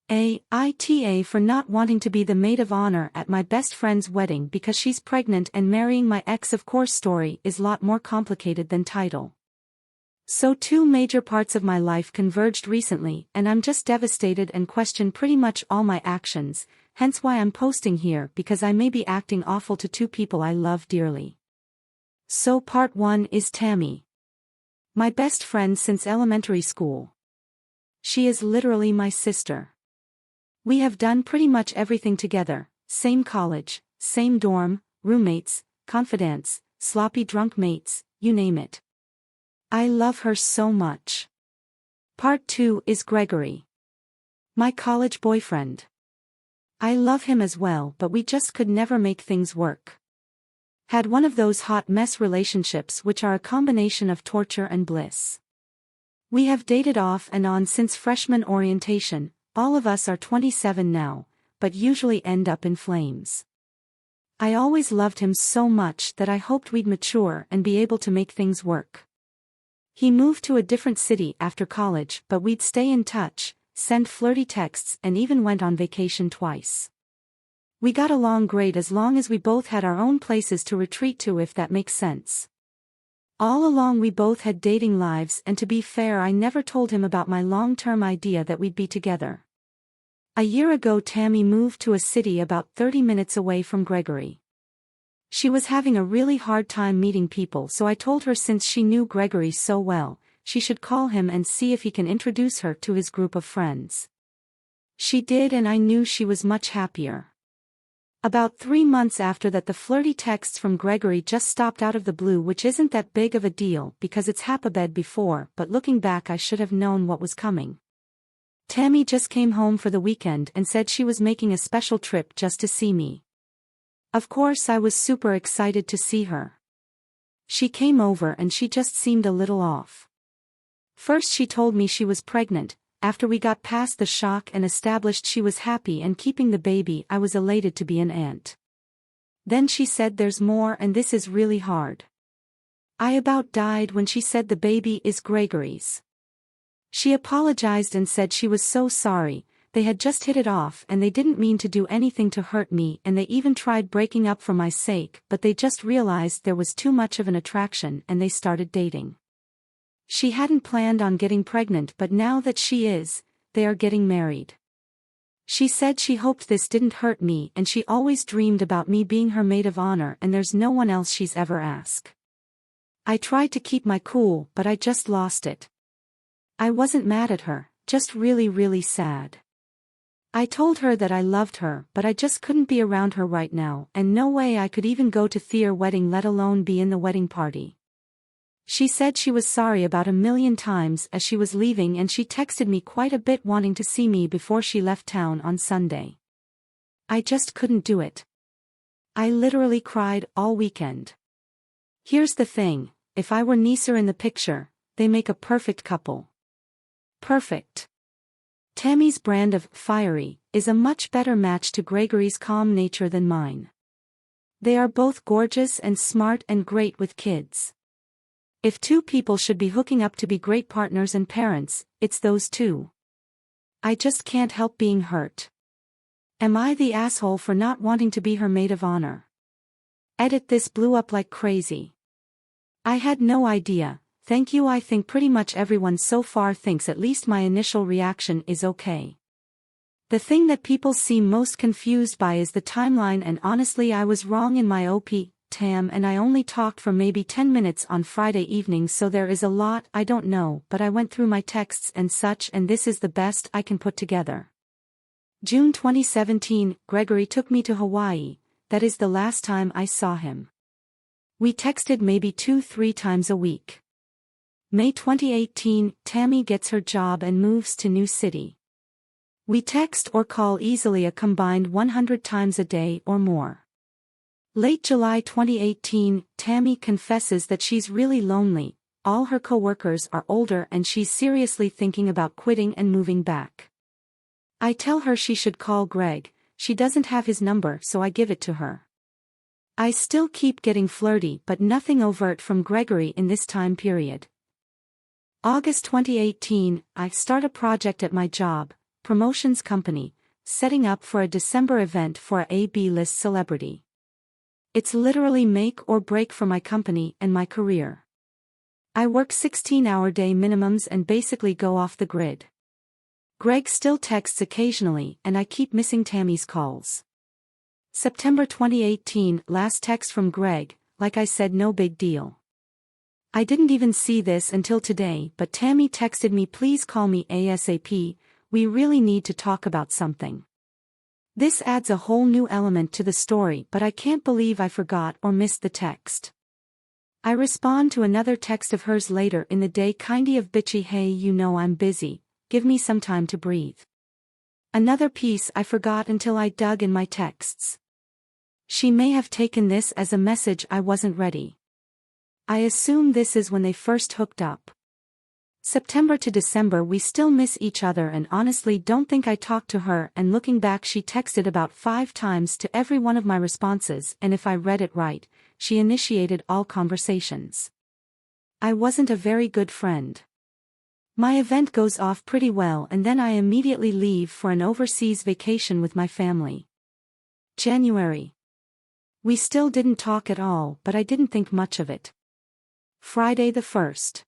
AITA for not wanting to be the maid of honor at my best friend's wedding because she's pregnant and marrying my ex. Of course, story is lot more complicated than title. So two major parts of my life converged recently and I'm just devastated and question pretty much all my actions, hence why I'm posting here because I may be acting awful to two people I love dearly. So part 1 is Tammy. My best friend since elementary school. She is literally my sister. We have done pretty much everything together, same college, same dorm, roommates, confidants, sloppy drunk mates, you name it. I love her so much. Part 2 is Gregory. My college boyfriend. I love him as well, but we just could never make things work. Had one of those hot mess relationships which are a combination of torture and bliss. We have dated off and on since freshman orientation. All of us are 27 now, but usually end up in flames. I always loved him so much that I hoped we'd mature and be able to make things work. He moved to a different city after college, but we'd stay in touch, send flirty texts and even went on vacation twice. We got along great as long as we both had our own places to retreat to, if that makes sense. All along we both had dating lives, and to be fair, I never told him about my long-term idea that we'd be together. A year ago Tammy moved to a city about 30 minutes away from Gregory. She was having a really hard time meeting people, so I told her since she knew Gregory so well, she should call him and see if he can introduce her to his group of friends. She did, and I knew she was much happier. About 3 months after that, the flirty texts from Gregory just stopped out of the blue, which isn't that big of a deal because it's happened before, but looking back I should have known what was coming. Tammy just came home for the weekend and said she was making a special trip just to see me. Of course I was super excited to see her. She came over and she just seemed a little off. First she told me she was pregnant. After we got past the shock and established she was happy and keeping the baby, I was elated to be an aunt. Then she said there's more, and this is really hard. I about died when she said the baby is Gregory's. She apologized and said she was so sorry, they had just hit it off and they didn't mean to do anything to hurt me, and they even tried breaking up for my sake, but they just realized there was too much of an attraction and they started dating. She hadn't planned on getting pregnant, but now that she is, they are getting married. She said she hoped this didn't hurt me, and she always dreamed about me being her maid of honor, and there's no one else she's ever asked. I tried to keep my cool, but I just lost it. I wasn't mad at her, just really sad. I told her that I loved her, but I just couldn't be around her right now, and no way I could even go to their wedding, let alone be in the wedding party. She said she was sorry about 1,000,000 times as she was leaving, and she texted me quite a bit wanting to see me before she left town on Sunday. I just couldn't do it. I literally cried all weekend. Here's the thing, if I were Neeser in the picture, they make a perfect couple. Perfect. Tammy's brand of fiery is a much better match to Gregory's calm nature than mine. They are both gorgeous and smart and great with kids. If two people should be hooking up to be great partners and parents, it's those two. I just can't help being hurt. Am I the asshole for not wanting to be her maid of honor? Edit, this blew up like crazy. I had no idea. Thank you. I think pretty much everyone so far thinks at least my initial reaction is okay. The thing that people seem most confused by is the timeline, and honestly I was wrong in my OP, Tam, and I only talked for maybe 10 minutes on Friday evening, so there is a lot I don't know, but I went through my texts and such, and this is the best I can put together. June 2017, Gregory took me to Hawaii. That is the last time I saw him. We texted maybe 2-3 times a week. May 2018, Tammy gets her job and moves to new city. We text or call easily a combined 100 times a day or more. Late July 2018, Tammy confesses that she's really lonely, all her coworkers are older and she's seriously thinking about quitting and moving back. I tell her she should call Greg. She doesn't have his number, so I give it to her. I still keep getting flirty, but nothing overt from Gregory in this time period. August 2018, I start a project at my job. promotions company, setting up for a December event for a B-list celebrity. It's literally make or break for my company and my career. I work 16-hour day minimums and basically go off the grid. Greg still texts occasionally and I keep missing Tammy's calls. September 2018, last text from Greg, like I said, no big deal. I didn't even see this until today, but Tammy texted me, please call me ASAP, we really need to talk about something. This adds a whole new element to the story, but I can't believe I forgot or missed the text. I respond to another text of hers later in the day, kindy of bitchy, hey, you know I'm busy, give me some time to breathe. Another piece I forgot until I dug in my texts. She may have taken this as a message I wasn't ready. I assume this is when they first hooked up. September to December, we still miss each other and honestly don't think I talked to her, and looking back she texted about 5 times to every one of my responses, and if I read it right, she initiated all conversations. I wasn't a very good friend. My event goes off pretty well and then I immediately leave for an overseas vacation with my family. January. We still didn't talk at all, but I didn't think much of it. Friday the 1st.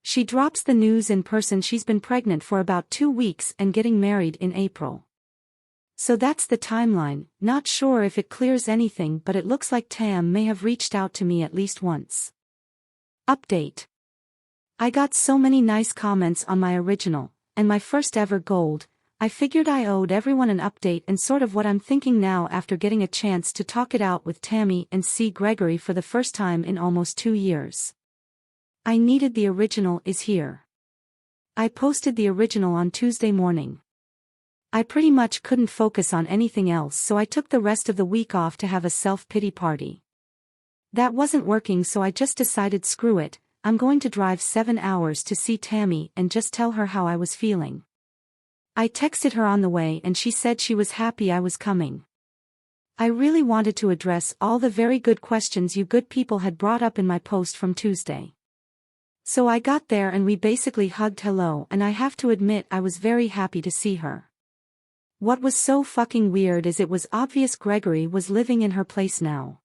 She drops the news in person she's been pregnant for about 2 weeks and getting married in April. So that's the timeline, not sure if it clears anything, but it looks like Tam may have reached out to me at least once. Update. I got so many nice comments on my original, and my first ever gold, I figured I owed everyone an update and sort of what I'm thinking now after getting a chance to talk it out with Tammy and see Gregory for the first time in almost 2 years. I needed the original is here. I posted the original on Tuesday morning. I pretty much couldn't focus on anything else, so I took the rest of the week off to have a self-pity party. That wasn't working, so I just decided screw it, I'm going to drive 7 hours to see Tammy and just tell her how I was feeling. I texted her on the way and she said she was happy I was coming. I really wanted to address all the very good questions you good people had brought up in my post from Tuesday. So I got there and we basically hugged hello, and I have to admit I was very happy to see her. What was so fucking weird is it was obvious Gregory was living in her place now.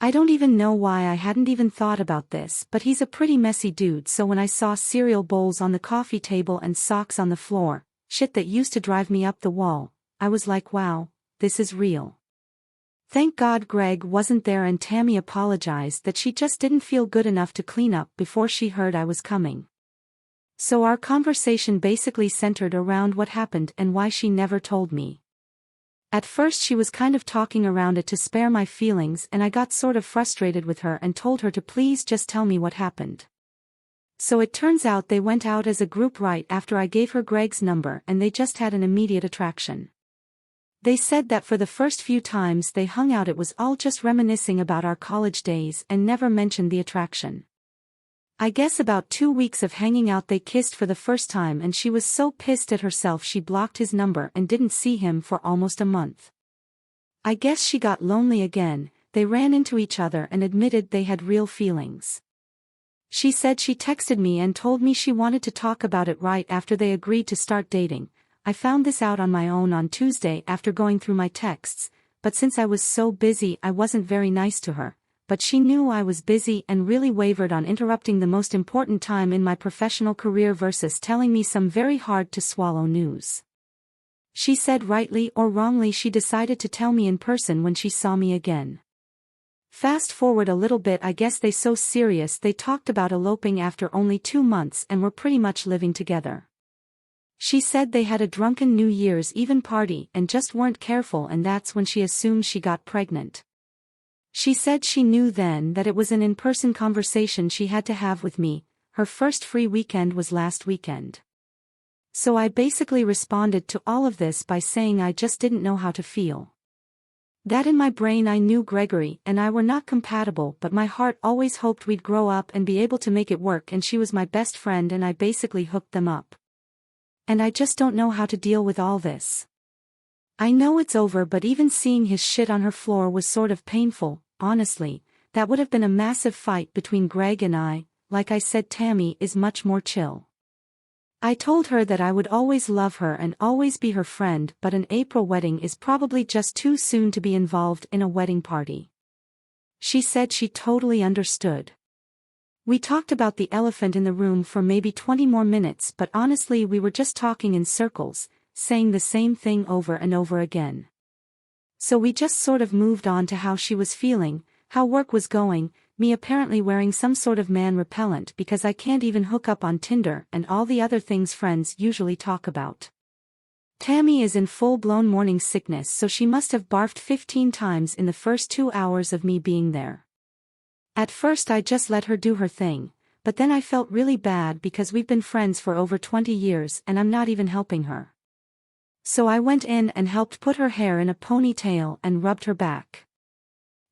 I don't even know why I hadn't even thought about this, but he's a pretty messy dude, so when I saw cereal bowls on the coffee table and socks on the floor, shit that used to drive me up the wall, I was like, wow, this is real. Thank God Greg wasn't there, and Tammy apologized that she just didn't feel good enough to clean up before she heard I was coming. So our conversation basically centered around what happened and why she never told me. At first she was kind of talking around it to spare my feelings, and I got sort of frustrated with her and told her to please just tell me what happened. So it turns out they went out as a group right after I gave her Greg's number, and they just had an immediate attraction. They said that for the first few times they hung out it was all just reminiscing about our college days and never mentioned the attraction. I guess about 2 weeks of hanging out they kissed for the first time, and she was so pissed at herself she blocked his number and didn't see him for almost a month. I guess she got lonely again, they ran into each other and admitted they had real feelings. She said she texted me and told me she wanted to talk about it right after they agreed to start dating. I found this out on my own on Tuesday after going through my texts, but since I was so busy I wasn't very nice to her, but she knew I was busy and really wavered on interrupting the most important time in my professional career versus telling me some very hard to swallow news. She said rightly or wrongly she decided to tell me in person when she saw me again. Fast forward a little bit, I guess they so serious they talked about eloping after only 2 months and were pretty much living together. She said they had a drunken New Year's Eve party and just weren't careful, and that's when she assumed she got pregnant. She said she knew then that it was an in-person conversation she had to have with me. Her first free weekend was last weekend. So I basically responded to all of this by saying I just didn't know how to feel. That in my brain I knew Gregory and I were not compatible, but my heart always hoped we'd grow up and be able to make it work, and she was my best friend and I basically hooked them up. And I just don't know how to deal with all this. I know it's over, but even seeing his shit on her floor was sort of painful. Honestly, that would have been a massive fight between Greg and I. Like I said, Tammy is much more chill. I told her that I would always love her and always be her friend, but an April wedding is probably just too soon to be involved in a wedding party. She said she totally understood. We talked about the elephant in the room for maybe 20 more minutes, but honestly we were just talking in circles, saying the same thing over and over again. So we just sort of moved on to how she was feeling, how work was going, me apparently wearing some sort of man repellent because I can't even hook up on Tinder, and all the other things friends usually talk about. Tammy is in full-blown morning sickness, so she must have barfed 15 times in the first 2 hours of me being there. At first I just let her do her thing, but then I felt really bad because we've been friends for over 20 years and I'm not even helping her. So I went in and helped put her hair in a ponytail and rubbed her back.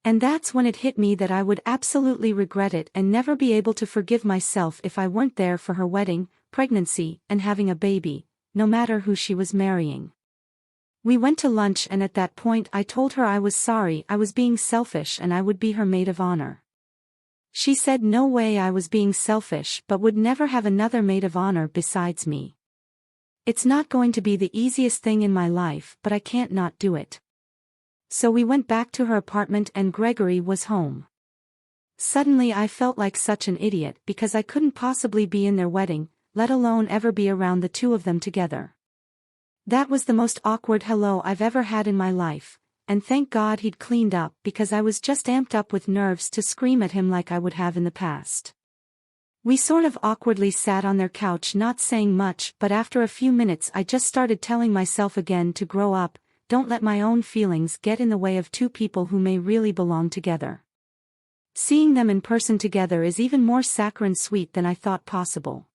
And that's when it hit me that I would absolutely regret it and never be able to forgive myself if I weren't there for her wedding, pregnancy, and having a baby, no matter who she was marrying. We went to lunch and at that point I told her I was sorry I was being selfish and I would be her maid of honor. She said no way I was being selfish but would never have another maid of honor besides me. It's not going to be the easiest thing in my life, but I can't not do it. So we went back to her apartment and Gregory was home. Suddenly I felt like such an idiot because I couldn't possibly be in their wedding, let alone ever be around the two of them together. That was the most awkward hello I've ever had in my life, and thank God he'd cleaned up because I was just amped up with nerves to scream at him like I would have in the past. We sort of awkwardly sat on their couch not saying much, but after a few minutes I just started telling myself again to grow up, don't let my own feelings get in the way of two people who may really belong together. Seeing them in person together is even more saccharine sweet than I thought possible.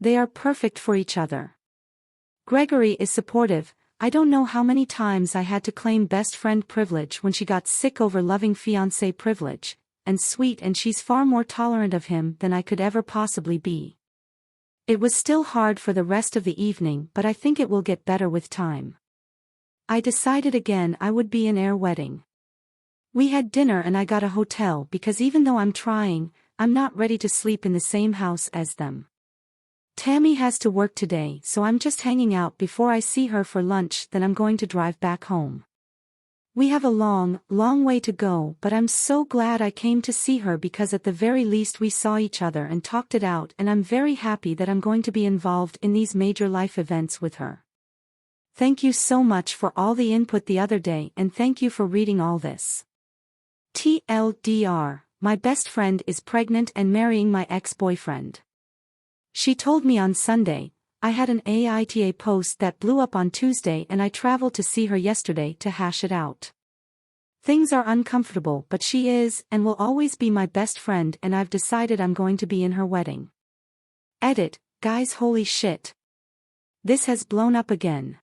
They are perfect for each other. Gregory is supportive. I don't know how many times I had to claim best friend privilege when she got sick over loving fiancé privilege, and sweet, and she's far more tolerant of him than I could ever possibly be. It was still hard for the rest of the evening, but I think it will get better with time. I decided again I would be in their wedding. We had dinner and I got a hotel because even though I'm trying, I'm not ready to sleep in the same house as them. Tammy has to work today, so I'm just hanging out before I see her for lunch, then I'm going to drive back home. We have a long, long way to go, but I'm so glad I came to see her because at the very least we saw each other and talked it out, and I'm very happy that I'm going to be involved in these major life events with her. Thank you so much for all the input the other day, and thank you for reading all this. TLDR, my best friend is pregnant and marrying my ex-boyfriend. She told me on Sunday. I had an AITA post that blew up on Tuesday and I traveled to see her yesterday to hash it out. Things are uncomfortable, but she is and will always be my best friend, and I've decided I'm going to be in her wedding. Edit, guys, holy shit. This has blown up again.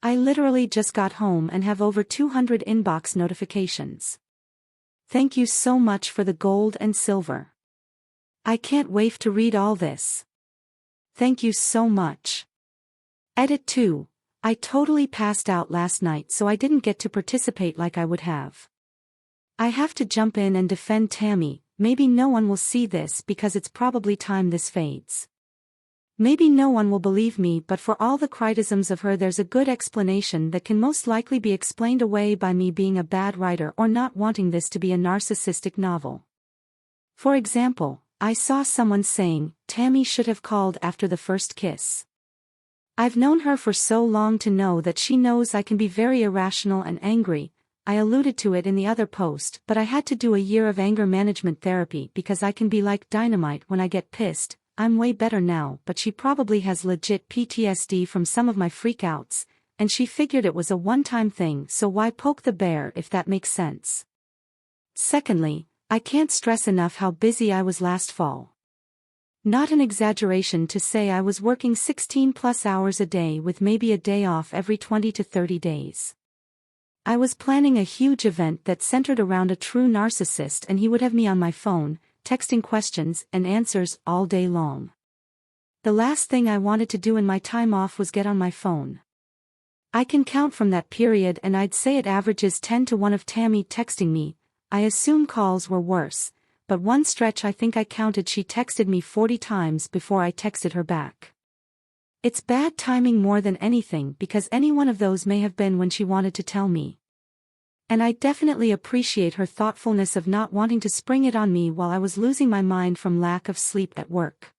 I literally just got home and have over 200 inbox notifications. Thank you so much for the gold and silver. I can't wait to read all this. Thank you so much. Edit 2. I totally passed out last night, so I didn't get to participate like I would have. I have to jump in and defend Tammy. Maybe no one will see this because it's probably time this fades. Maybe no one will believe me, but for all the criticisms of her there's a good explanation that can most likely be explained away by me being a bad writer or not wanting this to be a narcissistic novel. For example, I saw someone saying, Tammy should have called after the first kiss. I've known her for so long to know that she knows I can be very irrational and angry. I alluded to it in the other post, but I had to do a year of anger management therapy because I can be like dynamite when I get pissed. I'm way better now, but she probably has legit PTSD from some of my freakouts, and she figured it was a one-time thing, so why poke the bear if that makes sense? Secondly, I can't stress enough how busy I was last fall. Not an exaggeration to say I was working 16+ hours a day with maybe a day off every 20 to 30 days. I was planning a huge event that centered around a true narcissist, and he would have me on my phone, texting questions and answers all day long. The last thing I wanted to do in my time off was get on my phone. I can count from that period, and I'd say it averages 10 to 1 of Tammy texting me. I assume calls were worse, but one stretch I think I counted she texted me 40 times before I texted her back. It's bad timing more than anything because any one of those may have been when she wanted to tell me. And I definitely appreciate her thoughtfulness of not wanting to spring it on me while I was losing my mind from lack of sleep at work.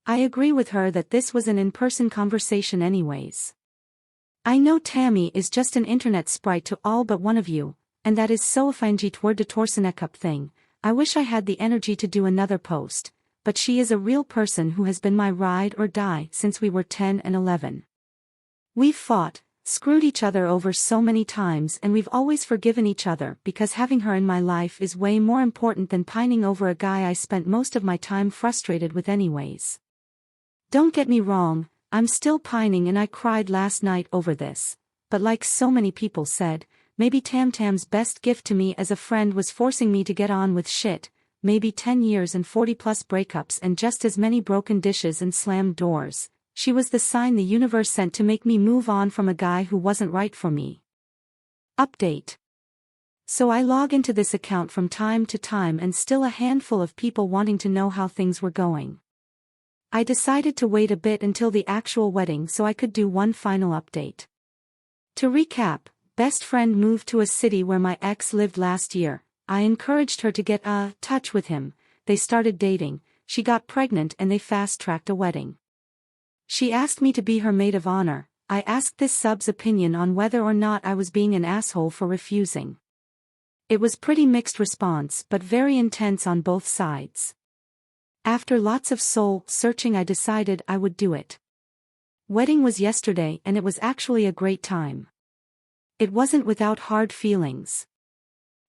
I agree with her that this was an in-person conversation anyways. I know Tammy is just an internet sprite to all but one of you, and that is so offensive word to torsenekup thing. I wish I had the energy to do another post, but she is a real person who has been my ride or die since we were 10 and 11. We've fought, screwed each other over so many times, and we've always forgiven each other because having her in my life is way more important than pining over a guy I spent most of my time frustrated with anyways. Don't get me wrong, I'm still pining and I cried last night over this, but like so many people said, maybe Tam's best gift to me as a friend was forcing me to get on with shit, maybe 10 years and 40 plus breakups and just as many broken dishes and slammed doors. She was the sign the universe sent to make me move on from a guy who wasn't right for me. Update. So I log into this account from time to time and still a handful of people wanting to know how things were going. I decided to wait a bit until the actual wedding so I could do one final update. To recap, best friend moved to a city where my ex lived last year. I encouraged her to get touch with him. They started dating, she got pregnant and they fast-tracked a wedding. She asked me to be her maid of honor. I asked this sub's opinion on whether or not I was being an asshole for refusing. It was pretty mixed response but very intense on both sides. After lots of soul searching I decided I would do it. Wedding was yesterday and it was actually a great time. It wasn't without hard feelings.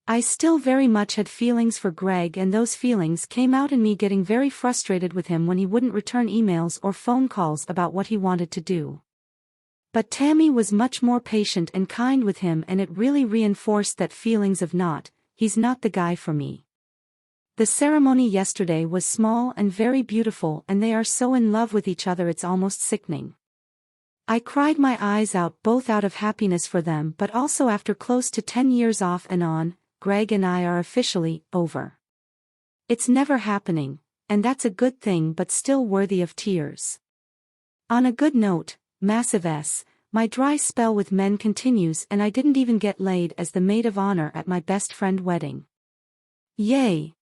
I still very much had feelings for Greg, and those feelings came out in me getting very frustrated with him when he wouldn't return emails or phone calls about what he wanted to do. But Tammy was much more patient and kind with him, and it really reinforced that feelings of he's not the guy for me. The ceremony yesterday was small and very beautiful, and they are so in love with each other it's almost sickening. I cried my eyes out, both out of happiness for them but also after close to 10 years off and on. Greg and I are officially over. It's never happening, and that's a good thing but still worthy of tears. On a good note, massive S, my dry spell with men continues and I didn't even get laid as the maid of honor at my best friend wedding. Yay!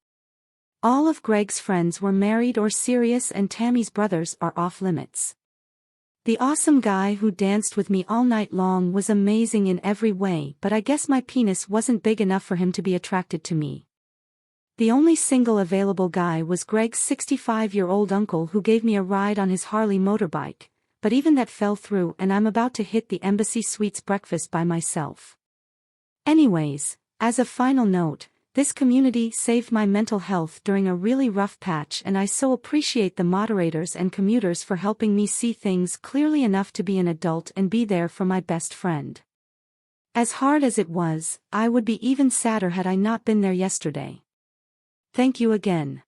All of Greg's friends were married or serious and Tammy's brothers are off limits. The awesome guy who danced with me all night long was amazing in every way, but I guess my penis wasn't big enough for him to be attracted to me. The only single available guy was Greg's 65-year-old uncle who gave me a ride on his Harley motorbike, but even that fell through and I'm about to hit the Embassy Suites breakfast by myself. Anyways, as a final note, this community saved my mental health during a really rough patch, and I so appreciate the moderators and commuters for helping me see things clearly enough to be an adult and be there for my best friend. As hard as it was, I would be even sadder had I not been there yesterday. Thank you again.